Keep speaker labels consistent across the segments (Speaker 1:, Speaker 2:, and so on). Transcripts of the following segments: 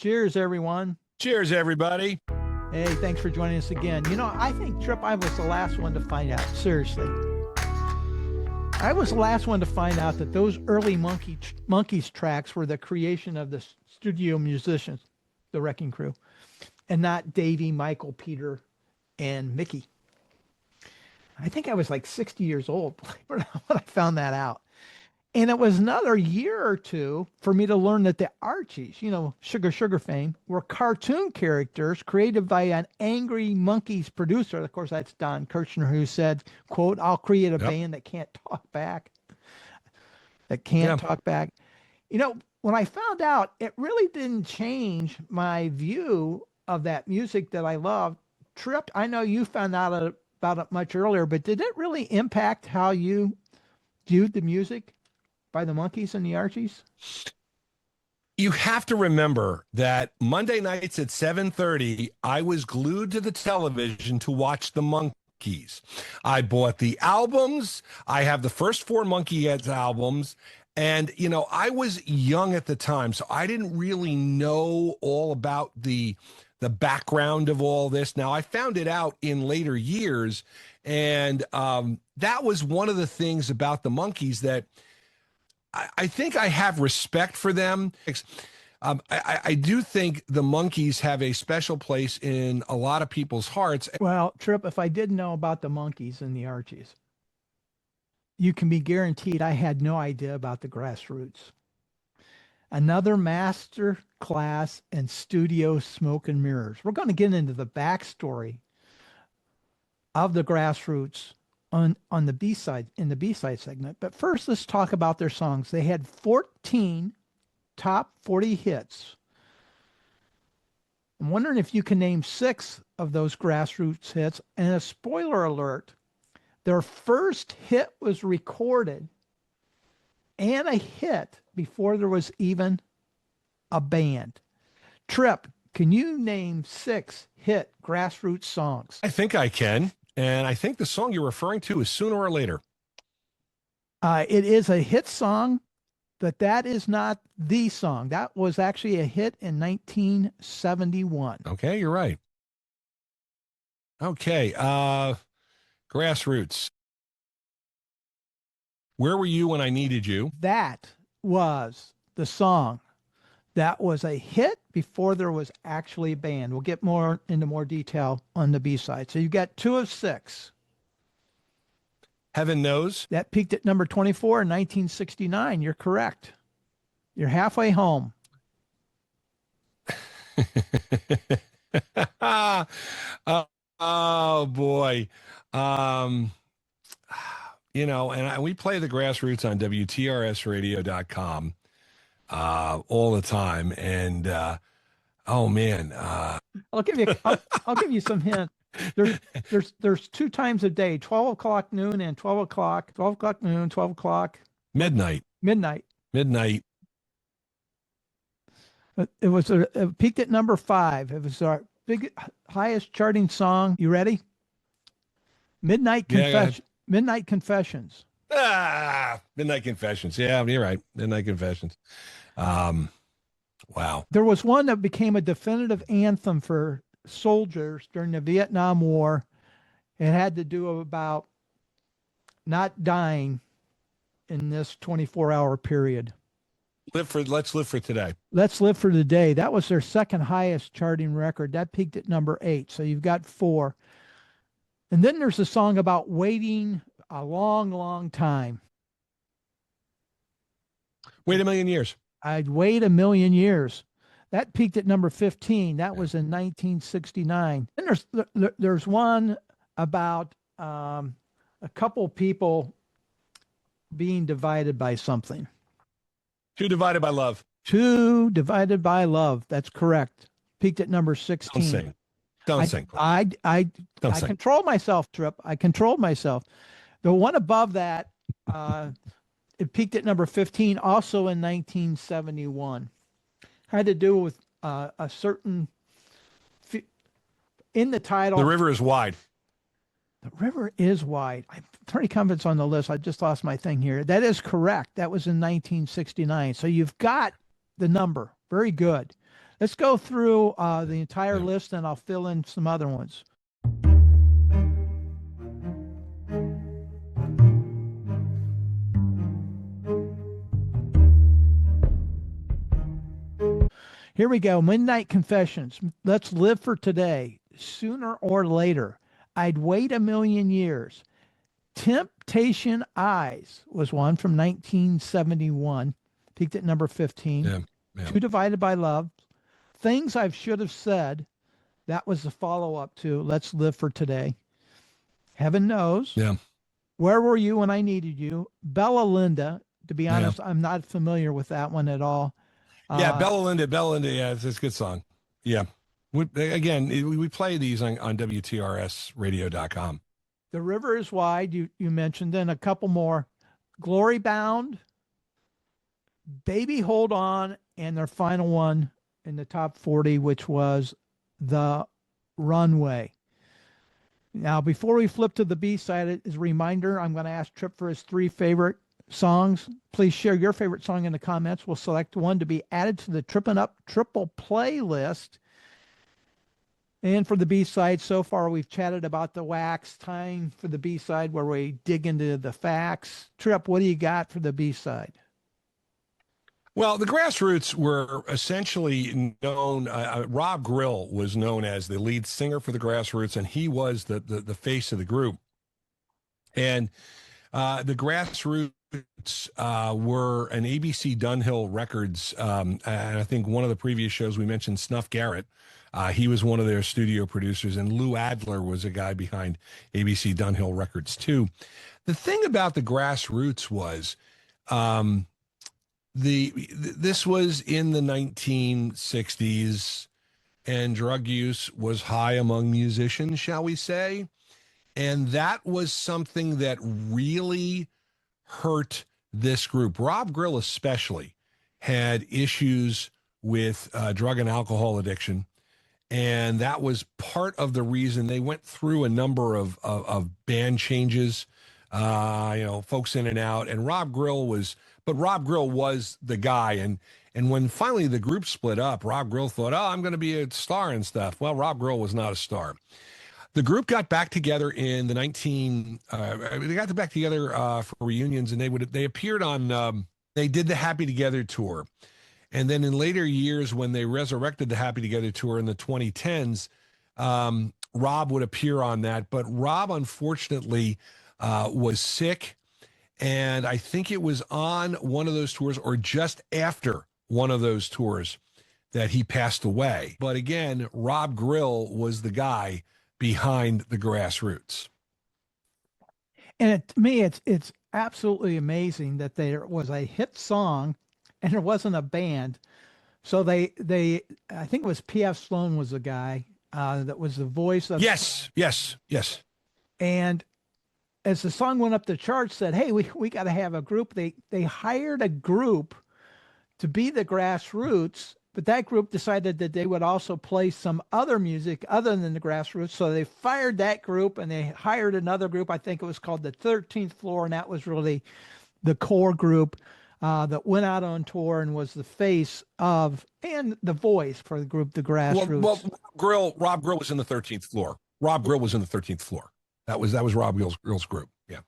Speaker 1: Cheers, everyone.
Speaker 2: Cheers, everybody.
Speaker 1: Hey, thanks for joining us again. You know, I think, Tripp, I was the last one to find out. Seriously. I was the last one to find out that those early Monkees tracks were the creation of the studio musicians, the Wrecking Crew, and not Davey, Michael, Peter, and Mickey. I think I was like 60 years old when I found that out. And it was another year or two for me to learn that the Archies, you know, Sugar Sugar fame, were cartoon characters created by an angry Monkees producer. Of course, that's Don Kirshner, who said, quote, "I'll create a band that can't talk back." Talk back. You know, when I found out, it really didn't change my view of that music that I love. Tripp, I know you found out about it much earlier, but did it really impact how you viewed the music by the Monkees and the Archies?
Speaker 2: You have to remember that Monday nights at 7:30, I was glued to the television to watch the Monkees. I bought the albums. I have the first 4 Monkees albums. And, you know, I was young at the time, so I didn't really know all about the background of all this. Now, I found it out in later years. And that was one of the things about the Monkees that I think I have respect for them. I do think the Monkees have a special place in a lot of people's hearts.
Speaker 1: Well, Tripp, if I didn't know about the Monkees and the Archies, you can be guaranteed I had no idea about the Grassroots. Another master class in studio smoke and mirrors. We're going to get into the backstory of the Grassroots on the B-side, in the B-side segment. But first, let's talk about their songs. They had 14 top 40 hits. I'm wondering if you can name 6 of those Grassroots hits. And a spoiler alert, their first hit was recorded and a hit before there was even a band. Tripp, can you name 6 hit Grassroots songs?
Speaker 2: I think I can. And I think the song you're referring to is Sooner or Later.
Speaker 1: It is a hit song, but that is not the song. That was actually a hit in 1971.
Speaker 2: Okay, you're right. Okay, Grassroots. Where were you when I needed you?
Speaker 1: That was the song that was a hit before there was actually a band. We'll get into more detail on the B-side. So you got 2 of 6.
Speaker 2: Heaven Knows.
Speaker 1: That peaked at number 24 in 1969. You're correct. You're halfway home.
Speaker 2: Oh boy. You know, and we play the Grassroots on WTRSradio.com all the time. And oh man.
Speaker 1: I'll give you some hint. There's 2 times a day, 12 o'clock noon and 12 o'clock noon, 12 o'clock.
Speaker 2: Midnight.
Speaker 1: It peaked at number 5. It was our highest charting song. You ready? Midnight Confessions. Midnight Confessions.
Speaker 2: Midnight Confessions. Yeah, you're right. Midnight Confessions. Wow.
Speaker 1: There was one that became a definitive anthem for soldiers during the Vietnam War. It had to do about not dying in this 24-hour period.
Speaker 2: Let's live for today.
Speaker 1: Let's live for today. That was their second highest charting record. That peaked at number 8. So you've got 4. And then there's a song about waiting a long, long time.
Speaker 2: Wait a million years.
Speaker 1: I'd wait a million years. That peaked at number 15. That was in 1969. Then there's one about a couple people being divided by something.
Speaker 2: 2 Divided by Love.
Speaker 1: 2 Divided by Love. That's correct. Peaked at number 16.
Speaker 2: Don't sing.
Speaker 1: I controlled myself, Tripp. I controlled myself. The one above that, it peaked at number 15, also in 1971. Had to do with a certain in the title.
Speaker 2: The River is Wide.
Speaker 1: The River is Wide. I'm pretty confident it's on the list. I just lost my thing here. That is correct. That was in 1969. So you've got the number. Very good. Let's go through the entire
Speaker 2: Yeah.
Speaker 1: list, and I'll fill in some other ones. Here we go. Midnight Confessions. Let's live for today. Sooner or later. I'd wait a million years. Temptation Eyes was one from 1971. Peaked at number 15.
Speaker 2: Yeah. Yeah.
Speaker 1: Two Divided by Love. Things I Should Have Said. That was the follow up to Let's Live for Today. Heaven Knows.
Speaker 2: Yeah.
Speaker 1: Where Were You When I Needed You? Bella Linda. To be
Speaker 2: Yeah.
Speaker 1: honest, I'm not familiar with that one at all.
Speaker 2: Yeah. Bella Linda. Yeah. It's a good song. Yeah. We play these on WTRSradio.com.
Speaker 1: The River Is Wide, you mentioned, and a couple more. Glory Bound, Baby Hold On, and their final one in the top 40, which was The Runway. Now, before we flip to the B side, as a reminder, I'm going to ask Tripp for his 3 favorite songs. Please share your favorite song in the comments. We'll select one to be added to the Trippin' Up Triple playlist. And for the B-side, so far we've chatted about the wax. Time for the B-side where we dig into the facts. Tripp, what do you got for the B-side?
Speaker 2: Well, the Grassroots were essentially known. Rob Grill was known as the lead singer for the Grassroots, and he was the face of the group. And the Grassroots were an ABC Dunhill Records, and I think one of the previous shows we mentioned Snuff Garrett. He was one of their studio producers, and Lou Adler was a guy behind ABC Dunhill Records too. The thing about the Grassroots was, this was in the 1960s, and drug use was high among musicians, shall we say, and that was something that really hurt this group. Rob Grill especially had issues with drug and alcohol addiction. And that was part of the reason they went through a number of band changes, folks in and out. And Rob Grill was the guy. And when finally the group split up, Rob Grill thought, I'm going to be a star and stuff. Well, Rob Grill was not a star. The group got back together in the they got back together for reunions, and they appeared on, they did the Happy Together tour. And then in later years, when they resurrected the Happy Together tour in the 2010s, Rob would appear on that. But Rob, unfortunately, was sick. And I think it was on one of those tours or just after one of those tours that he passed away. But again, Rob Grill was the guy behind the Grassroots.
Speaker 1: And to me, it's absolutely amazing that there was a hit song and there wasn't a band. So I think it was P.F. Sloan was the guy that was the voice of.
Speaker 2: Yes.
Speaker 1: And as the song went up the charts, said, hey, we got to have a group. They hired a group to be the Grassroots, but that group decided that they would also play some other music other than the Grassroots. So they fired that group and they hired another group. I think it was called the 13th Floor. And that was really the core group that went out on tour and was the face of and the voice for the group, the Grassroots.
Speaker 2: Well, Rob Grill was in the 13th Floor. Rob Grill was in the 13th Floor. That was Rob Grill's group. Yeah.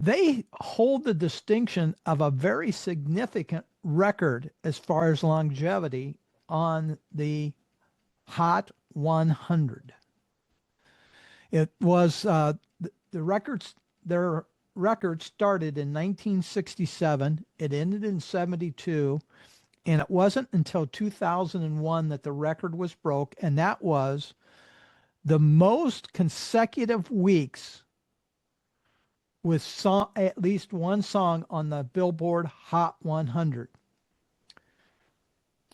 Speaker 1: They hold the distinction of a very significant record as far as longevity on the Hot 100. It was their record started in 1967. It ended in 72. And it wasn't until 2001 that the record was broke. And that was the most consecutive weeks with at least one song on the Billboard Hot 100.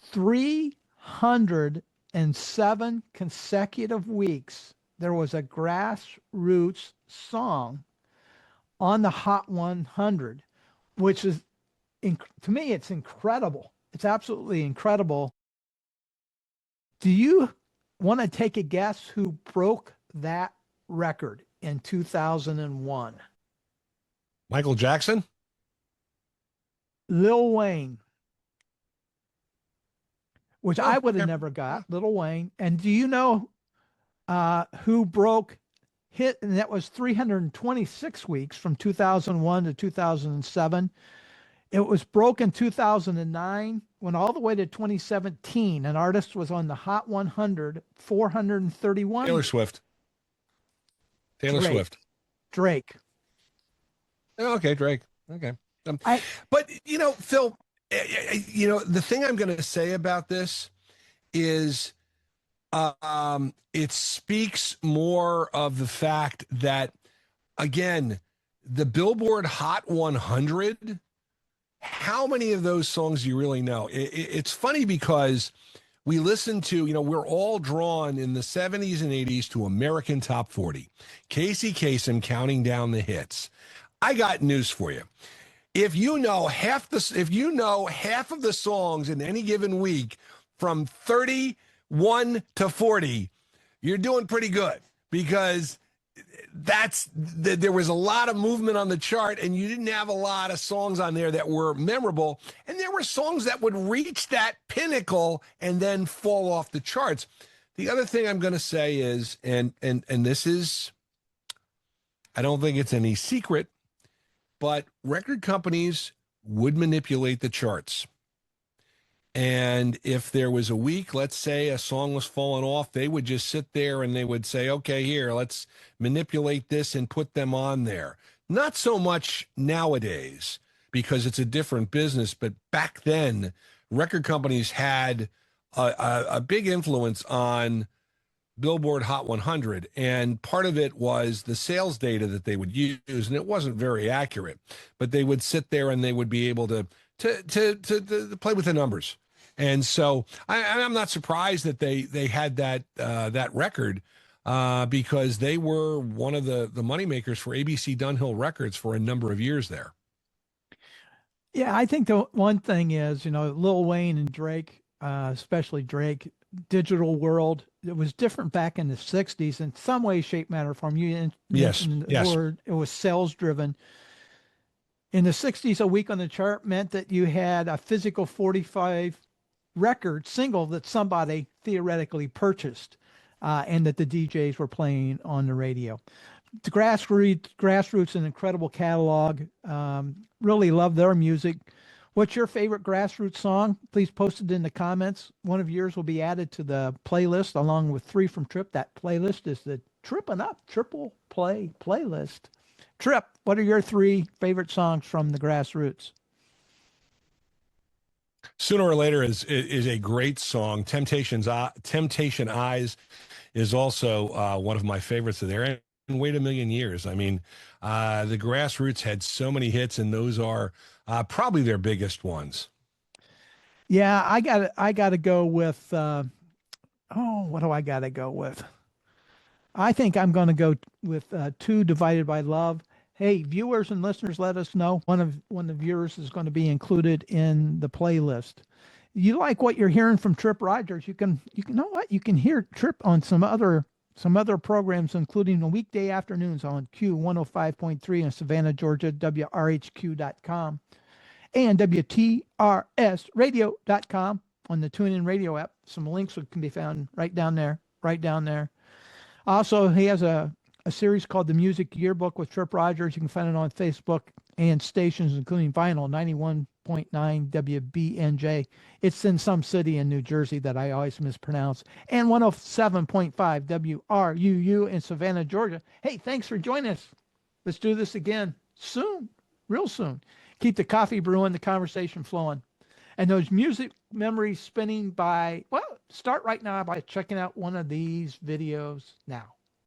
Speaker 1: 307 consecutive weeks, there was a Grassroots song on the Hot 100, which is, to me, it's incredible. It's absolutely incredible. Do you want to take a guess who broke that record in 2001?
Speaker 2: Michael Jackson?
Speaker 1: Lil Wayne. which
Speaker 2: Oh,
Speaker 1: I would have
Speaker 2: okay.
Speaker 1: never got. Lil Wayne. And do you know who broke hit? And that was 326 weeks from 2001 to 2007. It was broke in 2009, went all the way to 2017. An artist was on the Hot 100, 431
Speaker 2: Taylor
Speaker 1: weeks.
Speaker 2: Swift. Taylor
Speaker 1: Drake.
Speaker 2: Swift.
Speaker 1: Drake.
Speaker 2: Oh, okay, Drake. Okay.
Speaker 1: I
Speaker 2: But Phil, the thing I'm going to say about this is, it speaks more of the fact that, again, the Billboard Hot 100. How many of those songs do you really know? It's funny because we listen to, we're all drawn in the 70s and 80s to American Top 40. Casey Kasem counting down the hits. I got news for you. If you know half of the songs in any given week from 31 to 40, you're doing pretty good, because there was a lot of movement on the chart, and you didn't have a lot of songs on there that were memorable, and there were songs that would reach that pinnacle and then fall off the charts. The other thing I'm going to say is, and this is, I don't think it's any secret, but record companies would manipulate the charts. And if there was a week, let's say a song was falling off, they would just sit there and they would say, okay, here, let's manipulate this and put them on there. Not so much nowadays, because it's a different business. But back then, record companies had a big influence on Billboard Hot 100. And part of it was the sales data that they would use. And it wasn't very accurate, but they would sit there and they would be able to play with the numbers. And so I'm not surprised that they had that record, because they were one of the moneymakers for ABC Dunhill Records for a number of years there.
Speaker 1: Yeah, I think the one thing is, Lil Wayne and Drake, especially Drake, digital world, it was different back in the 60s in some way, shape, matter, form. You
Speaker 2: Yes,
Speaker 1: mentioned the
Speaker 2: yes.
Speaker 1: word, it was sales driven. In the 60s, a week on the chart meant that you had a physical 45 record single that somebody theoretically purchased, and that the DJs were playing on the radio. The grassroots, an incredible catalog. Really love their music. What's your favorite grassroots song? Please post it in the comments. One of yours will be added to the playlist along with 3 from Tripp. That playlist is the Trippin' Up Triple Play playlist. Tripp, what are your 3 favorite songs from the grassroots?
Speaker 2: Sooner or Later is a great song. Temptation Eyes is also one of my favorites of there. And Wait a Million Years. I mean, the grassroots had so many hits, and those are probably their biggest ones.
Speaker 1: Yeah, I gotta go with what do I gotta go with? I think I'm gonna go with 2 Divided by Love. Hey, viewers and listeners, let us know. One of yours is going to be included in the playlist. You like what you're hearing from Tripp Rogers? You know what? You can hear Tripp on some other programs, including the weekday afternoons on Q105.3 in Savannah, Georgia, WRHQ.com, and WTRSradio.com on the TuneIn Radio app. Some links can be found right down there. Also, he has a series called The Music Yearbook with Tripp Rogers. You can find it on Facebook and stations, including vinyl, 91.9 WBNJ. It's in some city in New Jersey that I always mispronounce. And 107.5 WRUU in Savannah, Georgia. Hey, thanks for joining us. Let's do this again soon, real soon. Keep the coffee brewing, the conversation flowing. And those music memories spinning start right now by checking out one of these videos now.